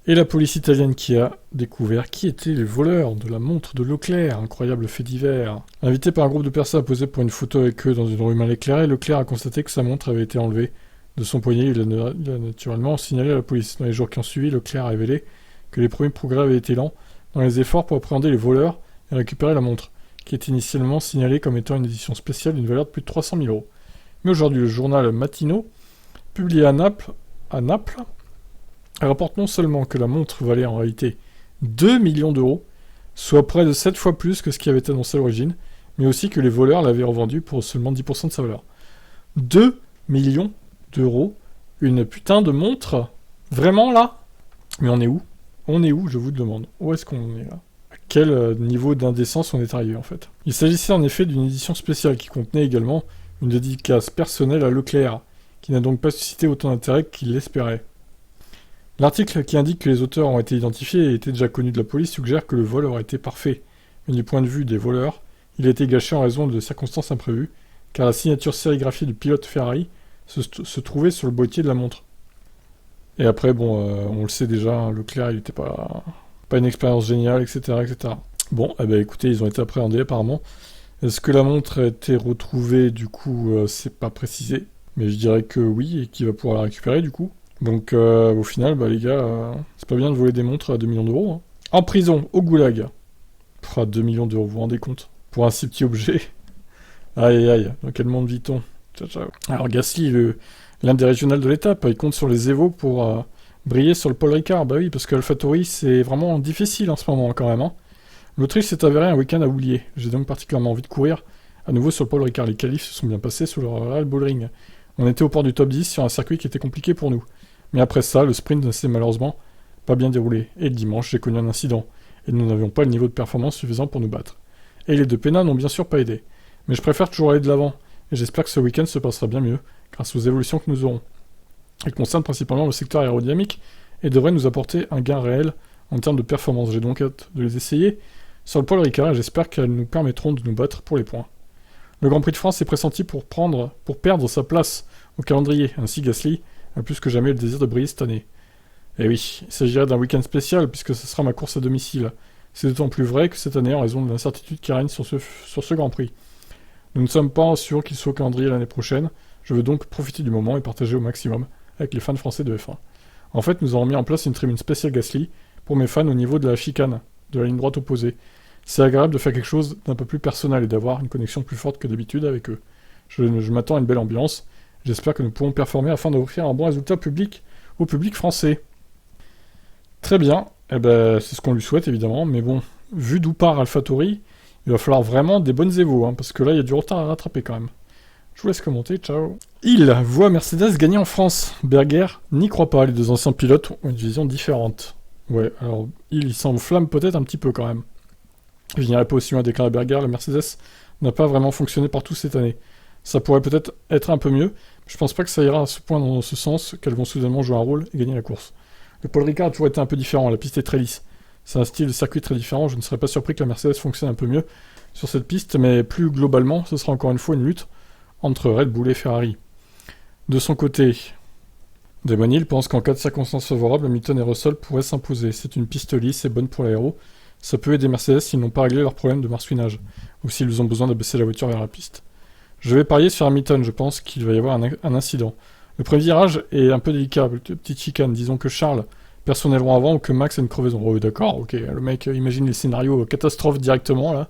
Et la police italienne qui a découvert qui étaient les voleurs de la montre de Leclerc, incroyable fait divers. Invité par un groupe de personnes à poser pour une photo avec eux dans une rue mal éclairée, Leclerc a constaté que sa montre avait été enlevée de son poignet. Il a naturellement signalé à la police. Dans les jours qui ont suivi, Leclerc a révélé que les premiers progrès avaient été lents dans les efforts pour appréhender les voleurs et récupérer la montre, qui était initialement signalée comme étant une édition spéciale d'une valeur de plus de 300 000 euros. Mais aujourd'hui, le journal Mattino, publié à Naples, rapporte non seulement que la montre valait en réalité 2 millions d'euros, soit près de 7 fois plus que ce qui avait été annoncé à l'origine, mais aussi que les voleurs l'avaient revendue pour seulement 10% de sa valeur. 2 millions d'euros, une putain de montre? Vraiment là? Mais on est où? On est où, je vous demande? Où est-ce qu'on est là? À quel niveau d'indécence on est arrivé en fait? Il s'agissait en effet d'une édition spéciale qui contenait également une dédicace personnelle à Leclerc, qui n'a donc pas suscité autant d'intérêt qu'il l'espérait. L'article qui indique que les auteurs ont été identifiés et étaient déjà connus de la police suggère que le vol aurait été parfait, mais du point de vue des voleurs, il a été gâché en raison de circonstances imprévues, car la signature sérigraphiée du pilote Ferrari se trouvait sur le boîtier de la montre. Et après, bon, on le sait déjà, Leclerc, il n'était pas une expérience géniale, etc., etc. Bon, eh ben écoutez, ils ont été appréhendés apparemment. Est-ce que la montre a été retrouvée, du coup, c'est pas précisé, mais je dirais que oui, et qu'il va pouvoir la récupérer, du coup. Donc, au final, bah les gars, c'est pas bien de voler des montres à 2 millions d'euros. Hein. En prison, au goulag. À 2 millions d'euros, vous vous rendez compte? Pour un si petit objet. Aïe aïe aïe, dans quel monde vit-on? Ciao ciao. Alors Gasly, l'un des régionales de l'étape, il compte sur les Evo pour briller sur le Paul Ricard. Bah oui, parce qu'AlphaTauri, c'est vraiment difficile en ce moment quand même. Hein. L'Autriche s'est avéré un week-end à oublier. J'ai donc particulièrement envie de courir à nouveau sur le Paul Ricard. Les qualifs se sont bien passés sous le Royal Bullring. On était au port du top 10 sur un circuit qui était compliqué pour nous. Mais après ça, le sprint ne s'est malheureusement pas bien déroulé. Et le dimanche, j'ai connu un incident. Et nous n'avions pas le niveau de performance suffisant pour nous battre. Et les deux pénals n'ont bien sûr pas aidé. Mais je préfère toujours aller de l'avant. Et j'espère que ce week-end se passera bien mieux, grâce aux évolutions que nous aurons. Elles concernent principalement le secteur aérodynamique et devraient nous apporter un gain réel en termes de performance. J'ai donc hâte de les essayer sur le Paul Ricard et j'espère qu'elles nous permettront de nous battre pour les points. Le Grand Prix de France est pressenti pour perdre sa place au calendrier. Ainsi, Gasly a plus que jamais le désir de briller cette année. Et oui, il s'agirait d'un week-end spécial puisque ce sera ma course à domicile. C'est d'autant plus vrai que cette année en raison de l'incertitude qui règne sur ce Grand Prix. Nous ne sommes pas sûrs qu'il soit au calendrier l'année prochaine. Je veux donc profiter du moment et partager au maximum avec les fans français de F1. En fait, nous avons mis en place une tribune spéciale Gasly pour mes fans au niveau de la chicane, de la ligne droite opposée. C'est agréable de faire quelque chose d'un peu plus personnel et d'avoir une connexion plus forte que d'habitude avec eux. Je m'attends à une belle ambiance. J'espère que nous pourrons performer afin d'offrir un bon résultat au public français. Très bien, eh ben, c'est ce qu'on lui souhaite évidemment, mais bon, vu d'où part AlphaTauri, il va falloir vraiment des bonnes évos, hein, parce que là il y a du retard à rattraper quand même. Je vous laisse commenter, ciao. Il voit Mercedes gagner en France. Berger n'y croit pas, les deux anciens pilotes ont une vision différente. Ouais, alors il s'enflamme peut-être un petit peu quand même. Je n'irai pas aussi loin à déclarer Berger, la Mercedes n'a pas vraiment fonctionné partout cette année. Ça pourrait peut-être être un peu mieux, mais je pense pas que ça ira à ce point dans ce sens qu'elles vont soudainement jouer un rôle et gagner la course. Le Paul Ricard a toujours été un peu différent, la piste est très lisse. C'est un style de circuit très différent, je ne serais pas surpris que la Mercedes fonctionne un peu mieux sur cette piste, mais plus globalement, ce sera encore une fois une lutte entre Red Bull et Ferrari. De son côté, Damon Hill pense qu'en cas de circonstances favorables, Hamilton et Russell pourraient s'imposer. C'est une piste lisse et bonne pour l'aéro. Ça peut aider Mercedes s'ils n'ont pas réglé leur problème de marsouinage, ou s'ils ont besoin d'abaisser la voiture vers la piste. Je vais parier sur Hamilton, je pense qu'il va y avoir un incident. Le premier virage est un peu délicat, petite chicane. Disons que Charles perd son aileron avant ou que Max a une crevaison. Oh, d'accord, ok. Le mec imagine les scénarios catastrophes directement, là.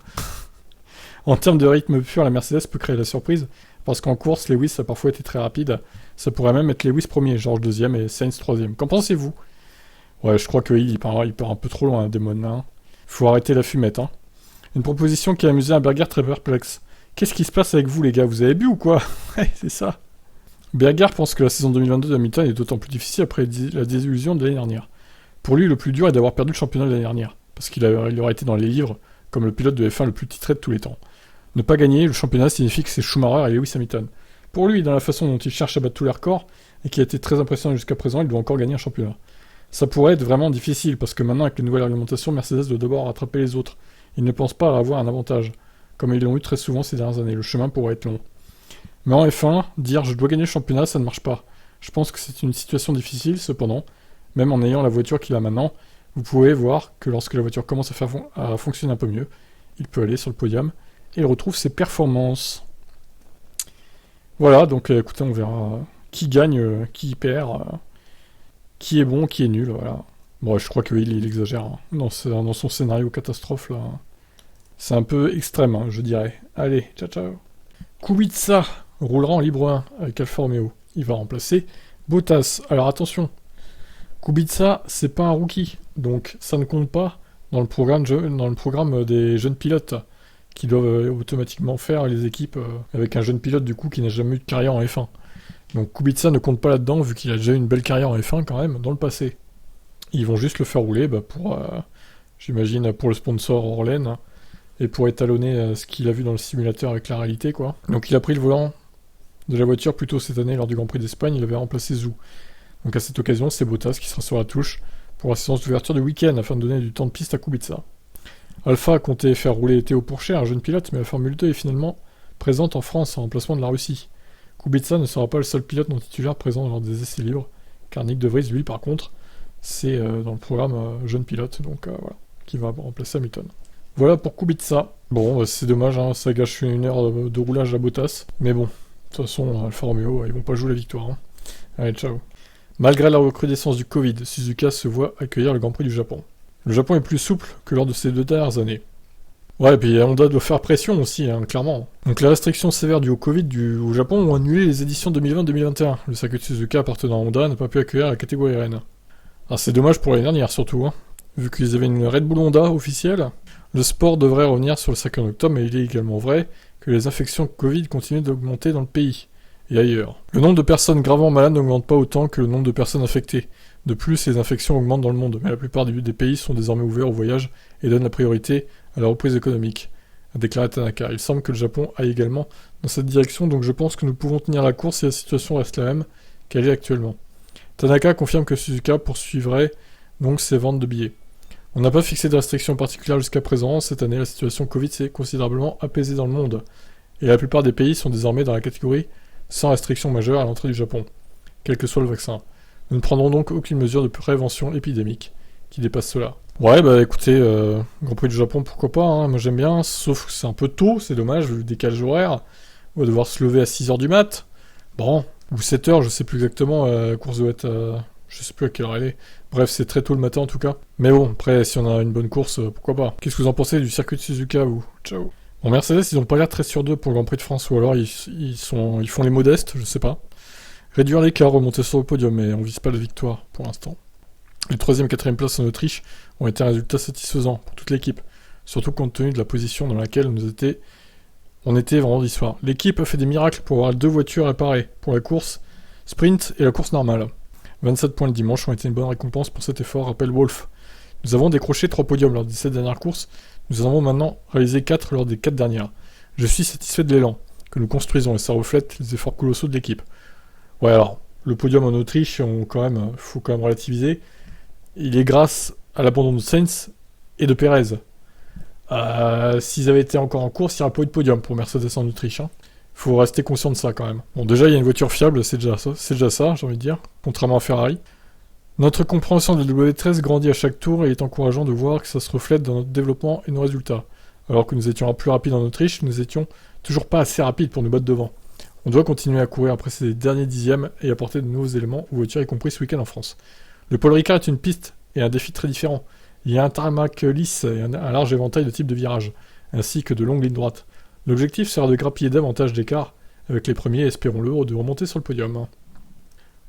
En termes de rythme pur, la Mercedes peut créer la surprise, parce qu'en course, Lewis a parfois été très rapide. Ça pourrait même être Lewis premier, George deuxième et Sainz troisième. Qu'en pensez-vous? Ouais, je crois que il part un peu trop loin, Damon. Hein. Faut arrêter la fumette, hein. Une proposition qui a amusé un Berger très perplexe. Qu'est-ce qui se passe avec vous, les gars? Vous avez bu ou quoi? Ouais, c'est ça. Berger pense que la saison 2022 de Hamilton est d'autant plus difficile après la désillusion de l'année dernière. Pour lui, le plus dur est d'avoir perdu le championnat de l'année dernière, parce qu'il aurait été dans les livres comme le pilote de F1 le plus titré de tous les temps. Ne pas gagner le championnat signifie que c'est Schumacher et Lewis Hamilton. Pour lui, dans la façon dont il cherche à battre tous les records, et qui a été très impressionnant jusqu'à présent, il doit encore gagner un championnat. Ça pourrait être vraiment difficile, parce que maintenant, avec les nouvelles réglementations, Mercedes doit d'abord rattraper les autres. Ils ne pensent pas avoir un avantage, comme ils l'ont eu très souvent ces dernières années. Le chemin pourrait être long. Mais en F1, dire je dois gagner le championnat, ça ne marche pas. Je pense que c'est une situation difficile, cependant, Même en ayant la voiture qu'il a maintenant, vous pouvez voir que lorsque la voiture commence à fonctionner un peu mieux, il peut aller sur le podium et il retrouve ses performances. Voilà, donc écoutez, on verra qui gagne, qui perd, qui est bon, qui est nul, voilà. Bon, je crois qu'il exagère hein, dans son scénario catastrophe, là. C'est un peu extrême, hein, je dirais. Allez, ciao ciao. Kubica roulera en Libre 1 avec Alfa Romeo. Il va remplacer Bottas. Alors attention, Kubica, c'est pas un rookie, donc ça ne compte pas dans le programme des jeunes pilotes qui doivent automatiquement faire les équipes avec un jeune pilote du coup qui n'a jamais eu de carrière en F1. Donc Kubica ne compte pas là-dedans vu qu'il a déjà eu une belle carrière en F1 quand même dans le passé. Ils vont juste le faire rouler pour, j'imagine, pour le sponsor Orlen et pour étalonner ce qu'il a vu dans le simulateur avec la réalité quoi. Donc il a pris le volant de la voiture plus tôt cette année lors du Grand Prix d'Espagne, il avait remplacé Zhou. Donc à cette occasion, c'est Bottas qui sera sur la touche pour la séance d'ouverture du week-end afin de donner du temps de piste à Kubica. Alpha comptait faire rouler Théo Pourchaire, un jeune pilote, mais la Formule 2 est finalement présente en France en remplacement de la Russie. Kubica ne sera pas le seul pilote non titulaire présent lors des essais libres, car Nick De Vries, lui, par contre, c'est dans le programme jeune pilote, donc voilà, qui va remplacer Hamilton. Voilà pour Kubica. Bon, c'est dommage, hein, ça gâche une heure de roulage à Bottas, mais bon, de toute façon, Alfa Romeo, ils vont pas jouer la victoire. Hein. Allez, ciao. Malgré la recrudescence du Covid, Suzuka se voit accueillir le Grand Prix du Japon. Le Japon est plus souple que lors de ces 2 dernières années. Ouais, et puis Honda doit faire pression aussi, hein, clairement. Donc les restrictions sévères dues au Covid au Japon ont annulé les éditions 2020-2021. Le circuit de Suzuka appartenant à Honda n'a pas pu accueillir la catégorie RN. Alors c'est dommage pour l'année dernière surtout, hein. Vu qu'ils avaient une Red Bull Honda officielle, le sport devrait revenir sur le circuit en octobre, mais il est également vrai que les infections Covid continuent d'augmenter dans le pays et ailleurs. Le nombre de personnes gravement malades n'augmente pas autant que le nombre de personnes infectées. De plus, les infections augmentent dans le monde, mais la plupart des pays sont désormais ouverts au voyage et donnent la priorité à la reprise économique, a déclaré Tanaka. Il semble que le Japon aille également dans cette direction, donc je pense que nous pouvons tenir la course si la situation reste la même qu'elle est actuellement. Tanaka confirme que Suzuka poursuivrait donc ses ventes de billets. On n'a pas fixé de restrictions particulières jusqu'à présent. Cette année, la situation Covid s'est considérablement apaisée dans le monde, et la plupart des pays sont désormais dans la catégorie sans restriction majeure à l'entrée du Japon, quel que soit le vaccin. Nous ne prendrons donc aucune mesure de prévention épidémique qui dépasse cela. Ouais, bah écoutez, Grand Prix du Japon, pourquoi pas, hein, moi j'aime bien, sauf que c'est un peu tôt, c'est dommage, vu le décalage horaire. On va devoir se lever à 6h du mat. Bon, ou 7h, je sais plus exactement, la course doit être... je sais plus à quelle heure elle est. Bref, c'est très tôt le matin en tout cas. Mais bon, après, si on a une bonne course, pourquoi pas. Qu'est-ce que vous en pensez du circuit de Suzuka, vous? Ciao. Bon, Mercedes, ils ont pas l'air très sur d'eux pour le Grand Prix de France, ou alors ils font les modestes, je sais pas. Réduire l'écart, remonter sur le podium, mais on vise pas la victoire pour l'instant. Les 3e et 4e places en Autriche ont été un résultat satisfaisant pour toute l'équipe, surtout compte tenu de la position dans laquelle on était vendredi soir. L'équipe a fait des miracles pour avoir 2 voitures réparées pour la course sprint et la course normale. 27 points le dimanche ont été une bonne récompense pour cet effort, rappelle Wolf. Nous avons décroché 3 podiums lors des 7 dernières courses, nous en avons maintenant réalisé 4 lors des 4 dernières. Je suis satisfait de l'élan que nous construisons et ça reflète les efforts colossaux de l'équipe. Ouais, alors, le podium en Autriche, faut quand même relativiser. Il est grâce à l'abandon de Sainz et de Perez. S'ils avaient été encore en course, il n'y aurait pas eu de podium pour Mercedes en Autriche. Hein. Faut rester conscient de ça quand même. Bon, déjà, il y a une voiture fiable, c'est déjà ça, j'ai envie de dire, contrairement à Ferrari. Notre compréhension de W13 grandit à chaque tour et il est encourageant de voir que ça se reflète dans notre développement et nos résultats. Alors que nous étions plus rapides en Autriche, nous étions toujours pas assez rapides pour nous battre devant. On doit continuer à courir après ces derniers dixièmes et apporter de nouveaux éléments aux voitures, y compris ce week-end en France. Le Paul Ricard est une piste et un défi très différent. Il y a un tarmac lisse et un large éventail de types de virages, ainsi que de longues lignes droites. L'objectif sera de grappiller davantage d'écart avec les premiers, espérons-le, de remonter sur le podium.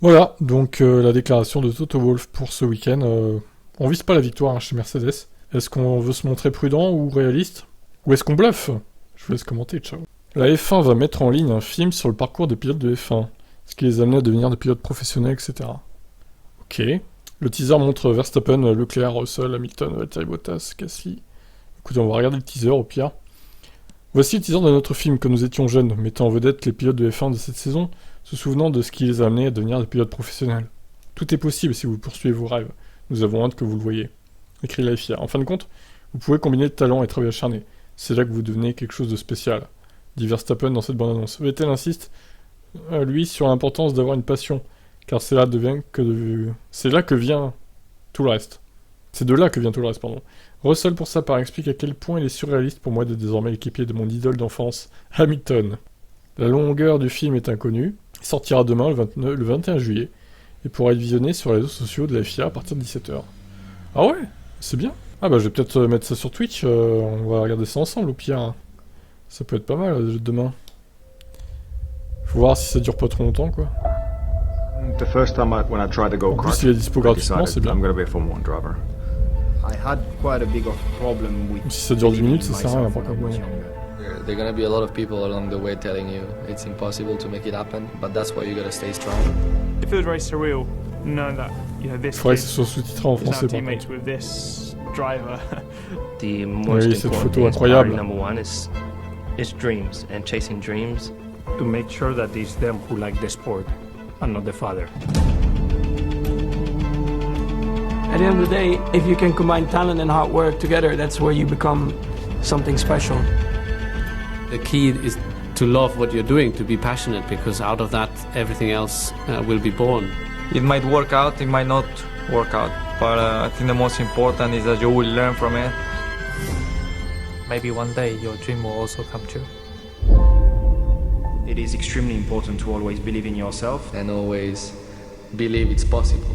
Voilà, donc la déclaration de Toto Wolff pour ce week-end. On vise pas la victoire chez Mercedes. Est-ce qu'on veut se montrer prudent ou réaliste? Ou est-ce qu'on bluffe? Je vous laisse commenter, ciao. La F1 va mettre en ligne un film sur le parcours des pilotes de F1, ce qui les a amenés à devenir des pilotes professionnels, etc. Ok. Le teaser montre Verstappen, Leclerc, Russell, Hamilton, Valtteri Bottas, Gasly. Écoutez, on va regarder le teaser au pire. Voici le teaser de notre film quand nous étions jeunes, mettant en vedette les pilotes de F1 de cette saison, se souvenant de ce qui les a amenés à devenir des pilotes professionnels. Tout est possible si vous poursuivez vos rêves. Nous avons hâte que vous le voyez. Écrit la FIA. En fin de compte, vous pouvez combiner le talent et travail acharné. C'est là que vous devenez quelque chose de spécial, dit Verstappen dans cette bande-annonce. Vettel insiste, lui, sur l'importance d'avoir une passion car c'est là que vient tout le reste. C'est de là que vient tout le reste, pardon. Russell, pour sa part, explique à quel point il est surréaliste pour moi d'être désormais l'équipier de mon idole d'enfance, Hamilton. La longueur du film est inconnue. Il sortira demain, le 21 juillet, et pourra être visionné sur les réseaux sociaux de la FIA à partir de 17h. Ah ouais, c'est bien. Ah bah je vais peut-être mettre ça sur Twitch, on va regarder ça ensemble au pire. Ça peut être pas mal demain. Faut voir si ça dure pas trop longtemps quoi. The first time when I tried to go En plus il est dispo gratuitement, c'est bien. I'm gonna be a Formula 1 driver. I had quite a big problem with Si ça dure 10 minutes, ça sert à rien par contre. There are gonna be a lot of people along the way telling you it's impossible to make it happen, but that's why you gotta stay strong. It feels very surreal knowing that this Faudrait kid que ce soit sous-titré en is now français par teammates contre. with this driver. The most Oui, cette important photo thing is incroyable. priority number one is dreams and chasing dreams. To make sure that it's them who like the sport and not the father. At the end of the day, if you can combine talent and hard work together, that's where you become something special. The key is to love what you're doing, to be passionate, because out of that, everything else will be born. It might work out, it might not work out, but I think the most important is that you will learn from it. Maybe one day your dream will also come true. It is extremely important to always believe in yourself And always believe it's possible.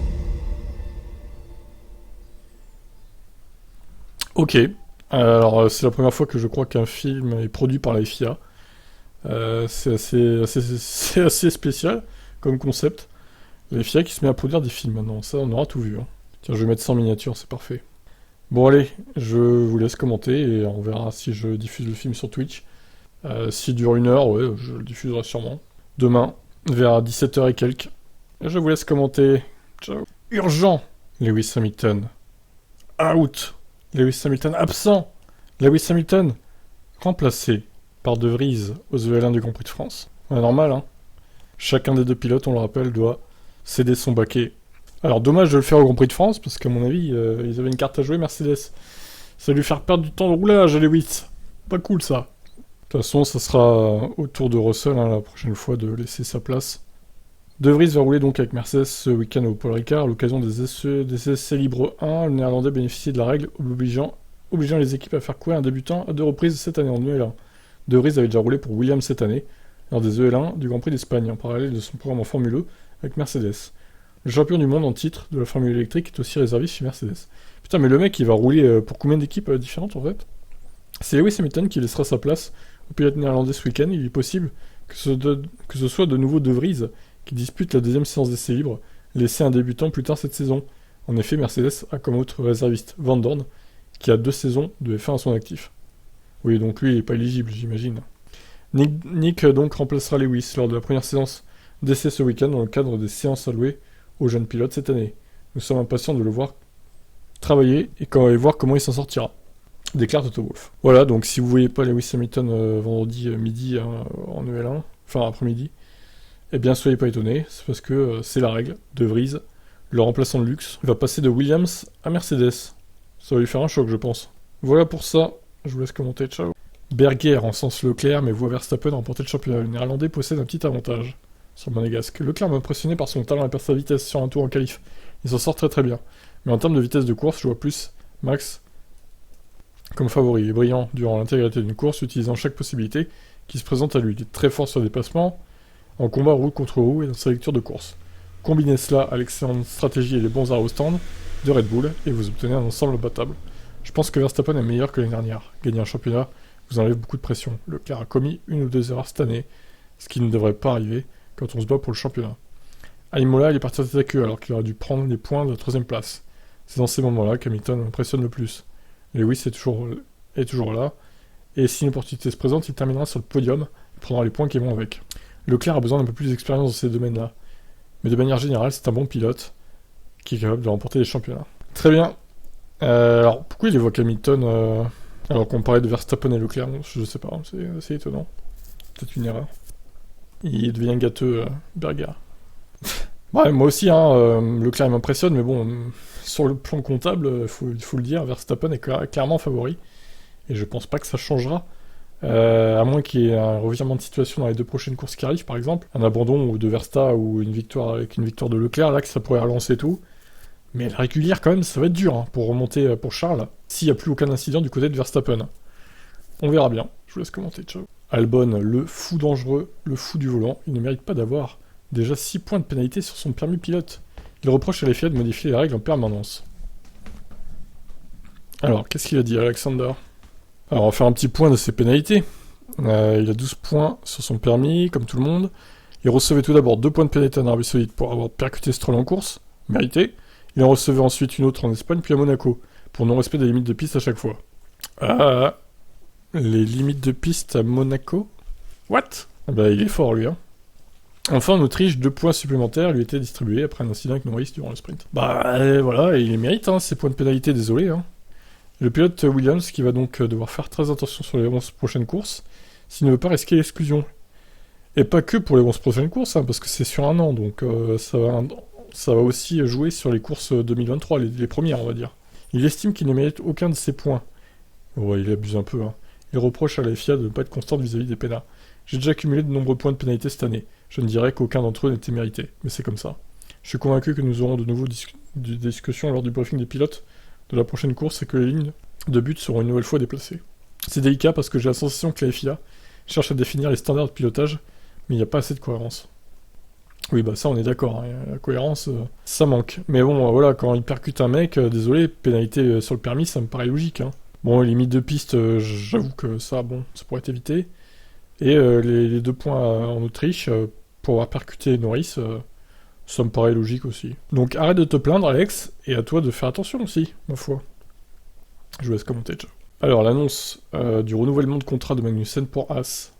Ok. Alors c'est la première fois que je crois qu'un film est produit par la FIA. C'est assez spécial comme concept. La FIA qui se met à produire des films maintenant, ça on aura tout vu. Hein. Tiens, je vais mettre ça en miniature, c'est parfait. Bon allez, je vous laisse commenter et on verra si je diffuse le film sur Twitch. S'il dure 1 heure, ouais, je le diffuserai sûrement. Demain, vers 17h et quelques. Je vous laisse commenter. Ciao. Urgent, Lewis Hamilton. Out. Lewis Hamilton absent. Lewis Hamilton remplacé par De Vries aux EL1 du Grand Prix de France. Ouais, normal, hein. Chacun des deux pilotes, on le rappelle, doit céder son baquet. Alors, dommage de le faire au Grand Prix de France, parce qu'à mon avis, ils avaient une carte à jouer, Mercedes. Ça va lui faire perdre du temps de roulage à Lewis. Pas cool, ça. De toute façon, ça sera au tour de Russell, hein, la prochaine fois, de laisser sa place. De Vries va rouler donc avec Mercedes ce week-end au Paul Ricard, à l'occasion des essais libres 1. Le Néerlandais bénéficie de la règle obligeant les équipes à faire courir un débutant à 2 reprises cette année en EL1. De Vries avait déjà roulé pour Williams cette année, lors des EL1 du Grand Prix d'Espagne, en parallèle de son programme en Formule E avec Mercedes. Le champion du monde en titre de la Formule électrique est aussi réserviste chez Mercedes. Putain, mais le mec, il va rouler pour combien d'équipes différentes, en fait? C'est Lewis Hamilton qui laissera sa place au pilote néerlandais ce week-end. Il est possible que ce soit de nouveau De Vries qui dispute la deuxième séance d'essai libre, laissé un débutant plus tard cette saison. En effet, Mercedes a comme autre réserviste Van Dorn, qui a 2 saisons de F1 à son actif. Oui, donc lui, il n'est pas éligible, j'imagine. Nick donc remplacera Lewis lors de la première séance d'essai ce week-end dans le cadre des séances allouées aux jeunes pilotes cette année. Nous sommes impatients de le voir travailler et voir comment il s'en sortira. Déclare Toto Wolff. Voilà, donc si vous voyez pas Lewis Hamilton vendredi midi en EL1, enfin après-midi, eh bien soyez pas étonnés, c'est parce que c'est la règle. De Vries, le remplaçant de luxe, va passer de Williams à Mercedes. Ça va lui faire un choc, je pense. Voilà pour ça, je vous laisse commenter, ciao. Berger encense Leclerc, mais voit Verstappen remporter le championnat. Le Néerlandais possède un petit avantage sur le Monégasque. Leclerc m'a impressionné par son talent et par sa vitesse sur un tour en qualif. Il s'en sort très très bien. Mais en termes de vitesse de course, je vois plus Max comme favori. Il est brillant durant l'intégralité d'une course, utilisant chaque possibilité qui se présente à lui. Il est très fort sur le dépassement, en combat roue contre roue et dans sa lecture de course. Combinez cela à l'excellente stratégie et les bons arrêts au stand de Red Bull et vous obtenez un ensemble battable. Je pense que Verstappen est meilleur que l'année dernière. Gagner un championnat vous enlève beaucoup de pression. Leclerc a commis 1 ou 2 erreurs cette année, ce qui ne devrait pas arriver quand on se bat pour le championnat. À Imola, il est parti à tête à queue alors qu'il aurait dû prendre les points de la 3ème place. C'est dans ces moments-là qu'Hamilton impressionne le plus. Lewis est toujours là, et si une opportunité se présente, il terminera sur le podium et prendra les points qui vont avec. Leclerc a besoin d'un peu plus d'expérience dans ces domaines-là, mais de manière générale, c'est un bon pilote qui est capable de remporter les championnats. Très bien. Alors, pourquoi il évoque Hamilton alors qu'on parlait de Verstappen et Leclerc? Je sais pas, c'est étonnant. Peut-être une erreur. Il devient gâteux, Berger. Ouais, moi aussi, Leclerc m'impressionne, mais bon, sur le plan comptable, il faut le dire, Verstappen est clairement favori. Et je pense pas que ça changera À moins qu'il y ait un revirement de situation dans les 2 prochaines courses qui arrivent, par exemple, un abandon de Verstappen ou une victoire avec une victoire de Leclerc, là que ça pourrait relancer tout. Mais la régulière quand même, ça va être dur pour remonter pour Charles, s'il n'y a plus aucun incident du côté de Verstappen. On verra bien, je vous laisse commenter, ciao. Albon, le fou dangereux, le fou du volant, il ne mérite pas d'avoir déjà 6 points de pénalité sur son permis pilote. Il reproche à la FIA de modifier les règles en permanence. Alors, qu'est-ce qu'il a dit, Alexander? Alors, on va faire un petit point de ses pénalités. Il a 12 points sur son permis, comme tout le monde. Il recevait tout d'abord 2 points de pénalité en Arabie Saoudite pour avoir percuté Stroll en course, mérité. Il en recevait ensuite une autre en Espagne, puis à Monaco, pour non-respect des limites de piste à chaque fois. Ah, les limites de piste à Monaco? What? Bah, il est fort, lui, hein. Enfin, en Autriche, 2 points supplémentaires lui étaient distribués après un incident avec Norris durant le sprint. Bah, voilà, il les mérite, hein, ces points de pénalité, désolé, hein. Le pilote Williams qui va donc devoir faire très attention sur les 11 prochaines courses s'il ne veut pas risquer l'exclusion. Et pas que pour les 11 prochaines courses, hein, parce que c'est sur un an, donc ça va aussi jouer sur les courses 2023, les premières, on va dire. Il estime qu'il ne mérite aucun de ces points. Ouais, il abuse un peu, hein. Il reproche à la FIA de ne pas être constante vis-à-vis des pénals. J'ai déjà accumulé de nombreux points de pénalité cette année. Je ne dirais qu'aucun d'entre eux n'était mérité, mais c'est comme ça. Je suis convaincu que nous aurons de nouveau des discussions lors du briefing des pilotes de la prochaine course et que les lignes de but seront une nouvelle fois déplacées. C'est délicat parce que j'ai la sensation que la FIA cherche à définir les standards de pilotage, mais il n'y a pas assez de cohérence. Oui, bah ça on est d'accord, hein. La cohérence, ça manque. Mais bon, voilà, quand il percute un mec, désolé, pénalité sur le permis, ça me paraît logique, hein. Bon, les limites de piste, j'avoue que ça, bon, ça pourrait être évité. Et les 2 points en Autriche, pour avoir percuté Norris, ça me paraît logique aussi. Donc arrête de te plaindre, Alex, et à toi de faire attention aussi, ma foi. Je vous laisse commenter, ciao. Alors, l'annonce du renouvellement de contrat de Magnussen pour Haas.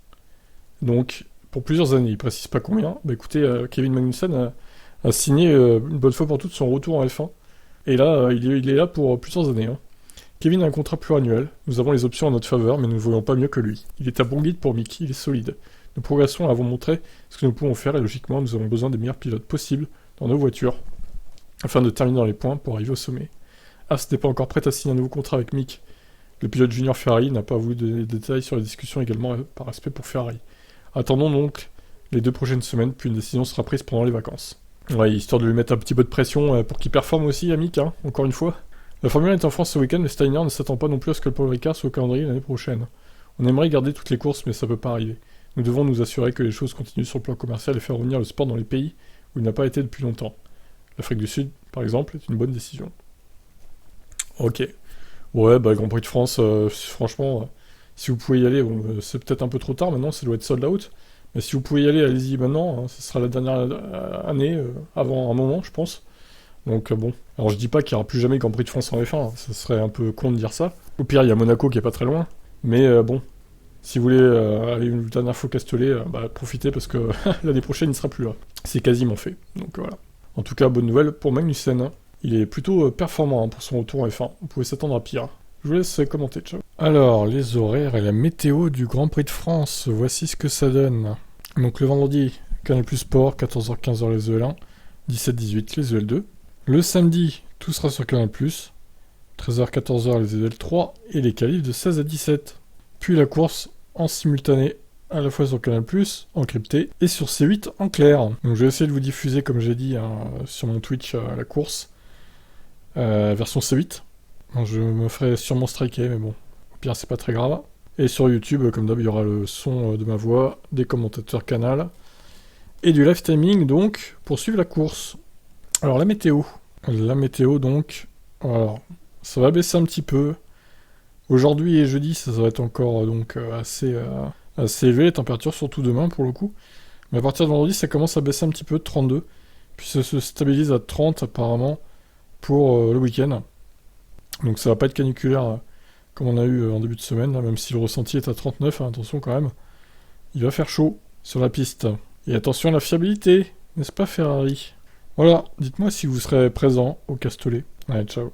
Donc, pour plusieurs années, il précise pas combien. Bah écoutez, Kevin Magnussen a signé une bonne fois pour toutes son retour en F1. Et là, il est là pour plusieurs années, hein. Kevin a un contrat pluriannuel. Nous avons les options en notre faveur, mais nous ne voyons pas mieux que lui. Il est un bon guide pour Mick, il est solide. Nous progressons et avons montré ce que nous pouvons faire et logiquement, nous avons besoin des meilleurs pilotes possibles dans nos voitures afin de terminer dans les points pour arriver au sommet. Haas n'est pas encore prête à signer un nouveau contrat avec Mick. Le pilote junior Ferrari n'a pas voulu donner des détails sur les discussions également par respect pour Ferrari. Attendons donc les 2 prochaines semaines, puis une décision sera prise pendant les vacances. Ouais, histoire de lui mettre un petit peu de pression pour qu'il performe aussi, Mick, hein, encore une fois. La Formule 1 est en France ce week-end, mais Steiner ne s'attend pas non plus à ce que Paul Ricard soit au calendrier l'année prochaine. On aimerait garder toutes les courses, mais ça peut pas arriver. Nous devons nous assurer que les choses continuent sur le plan commercial et faire revenir le sport dans les pays où il n'a pas été depuis longtemps. L'Afrique du Sud, par exemple, est une bonne décision. Ok. Ouais, bah Grand Prix de France, franchement, si vous pouvez y aller, bon, c'est peut-être un peu trop tard maintenant, ça doit être sold out. Mais si vous pouvez y aller, allez-y maintenant, hein, ce sera la dernière année, avant un moment, je pense. Donc bon, alors je dis pas qu'il n'y aura plus jamais Grand Prix de France en F1, hein, ça serait un peu con de dire ça. Au pire, il y a Monaco qui est pas très loin, mais bon, si vous voulez aller une dernière fois Castellet, bah profitez parce que l'année prochaine il sera plus là. C'est quasiment fait, donc voilà. En tout cas, bonne nouvelle pour Magnussen, hein. Il est plutôt performant hein, pour son retour en F1, on pouvait s'attendre à pire. Je vous laisse commenter, ciao. Alors, les horaires et la météo du Grand Prix de France, voici ce que ça donne. Donc le vendredi, Canal+ Sport, 14h-15h les EL1, 17-18 les EL2. Le samedi, tout sera sur Canal+, 13h-14h les EL3 et les qualifs de 16 à 17. Puis la course en simultané, à la fois sur Canal+, encrypté, et sur C8 en clair. Donc je vais essayer de vous diffuser, comme j'ai dit, hein, sur mon Twitch, la course, version C8. Donc, je me ferai sûrement striker, mais bon, au pire c'est pas très grave. Et sur YouTube, comme d'hab, il y aura le son de ma voix, des commentateurs canal, et du live timing, donc, pour suivre la course. Alors la météo. La météo, donc, alors, ça va baisser un petit peu. Aujourd'hui et jeudi, ça va être encore donc assez élevé, les températures, surtout demain pour le coup. Mais à partir de vendredi, ça commence à baisser un petit peu, de 32. Puis ça se stabilise à 30 apparemment pour le week-end. Donc ça va pas être caniculaire comme on a eu en début de semaine, là, même si le ressenti est à 39, hein, attention quand même. Il va faire chaud sur la piste. Et attention à la fiabilité, n'est-ce pas Ferrari? Voilà, dites-moi si vous serez présent au Castellet. Allez, ciao.